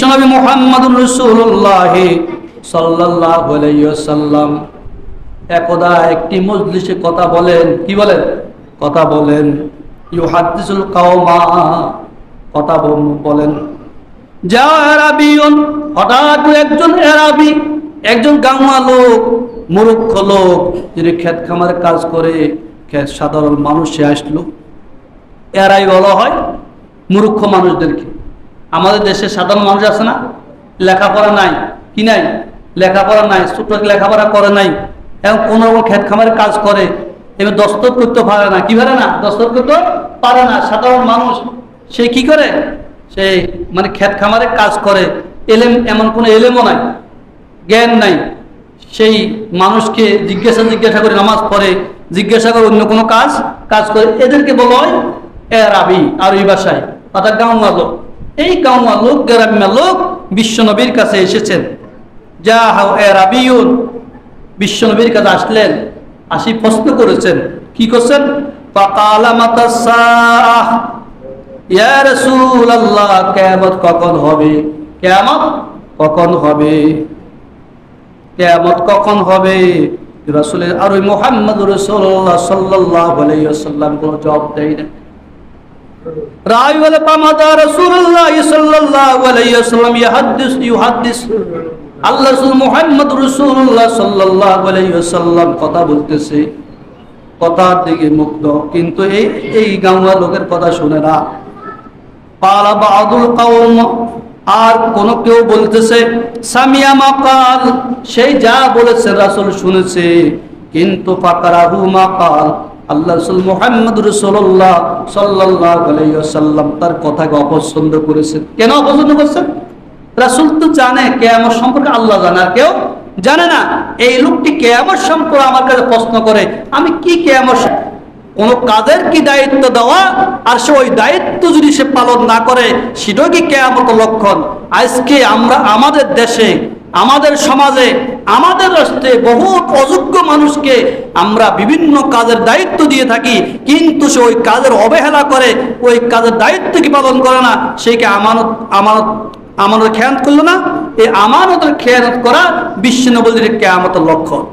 বিশ্বনবী মুহাম্মদুর রাসূলুল্লাহ সাল্লাল্লাহু আলাইহি ওয়াসাল্লাম একদা একটি মজলিসে কথা বলেন। কি বলেন? কথা বলেন। ইউহাদ্দিসুল কাওমা, কথা বলেন। যা আরাবিয়ুন, হঠাৎ একজন আরাবি, একজন গাঁওয়া লোক, মূর্খ লোক, যিনি ক্ষেত খামারে কাজ করে, সাধারণ মানুষ সে আসলো। এরাই বলা হয় মূর্খ মানুষদেরকে। আমাদের দেশে সাধারণ মানুষ আছে না, লেখাপড়া নাই, কি নাই, লেখাপড়া নাই, ছোট লেখাপড়া করে নাই, এবং কোন রকম ক্ষেত খামারে কাজ করে, এবার দস্তখত করতে পারে না। কি পারে না? দস্তখত করতে পারে না। সাধারণ মানুষ সে কি করে? সে মানে ক্ষেত খামারে কাজ করে, এলেম, এমন কোনো এলেমও নাই, জ্ঞান নাই। সেই মানুষকে জিজ্ঞাসা করে নামাজ পড়ে, জিজ্ঞাসা করে অন্য কোনো কাজ করে। এদেরকে বলা হয় আরবি, আরবি ভাষায়, অর্থাৎ গাঁওয়া লোক। এই গাঁওয়া লোক, গ্রাম্য লোক বিশ্বনবীর কাছে এসেছেন। যা হাও আরবিয়ুন, বিশ্বনবীর কাছে আসলেন, আসি প্রশ্ন করেছেন। কি করছেন? ফাকালা মাতাস সাআহ, ইয়া রাসূলুল্লাহ, কিয়ামত কখন হবে? কিয়ামত কখন হবে? কিয়ামত কখন হবে? রাসূলের আর ওই মুহাম্মদুর রাসূলুল্লাহ সাল্লাল্লাহু আলাইহি ওয়াসাল্লাম কোনো জবাব দেয় না। রাওয়ী বলে পামাদা রাসূলুল্লাহ সাল্লাল্লাহু আলাইহি ওয়াসাল্লাম ইউহাদ্দিস, আল্লাহ রাসূল মুহাম্মদুর রাসূলুল্লাহ সাল্লাল্লাহু আলাইহি ওয়াসাল্লাম কথা বলতেছে, কথার দিকে মুগ্ধ, কিন্তু এই গাঁওয়া লোকের কথা শুনে না। পালা বাদুল কওম, আর কোন কেউ বলতেছে সামিয়া মাকাল, সেই যা বলেছে রাসূল শুনেছে, কিন্তু ফাকারাহু মাকাল, আল্লাহ রাসূল মুহাম্মদ রাসূলুল্লাহ সাল্লাল্লাহু আলাইহি ওয়াসাল্লাম তার কথাকে অপছন্দ করেছেন। কেন অপছন্দ করছেন? রাসূল তো জানে কিয়ামত সম্পর্কে, আল্লাহ জানে, আর কেউ জানে না। এই লোকটি কিয়ামত সম্পর্কে আমার কাছে প্রশ্ন করে, আমি কি কিয়ামত, কোন কাজের কি দায়িত্ব দেওয়া, আর সে ওই দায়িত্ব যদি সে পালন না করে, সেটাও কি কিয়ামতের লক্ষণ? আজকে আমরা আমাদের দেশে, আমাদের সমাজে, আমাদের রাষ্ট্রে বহু অযোগ্য মানুষকে আমরা বিভিন্ন কাজের দায়িত্ব দিয়ে থাকি, কিন্তু সে ওই কাজের অবহেলা করে, ওই কাজের দায়িত্ব কি পালন করে না, সে কি আমানত খেয়ানত করলো না? এই আমানতের খেয়ানত করা বিশ্বনবীর কিয়ামতের লক্ষণ।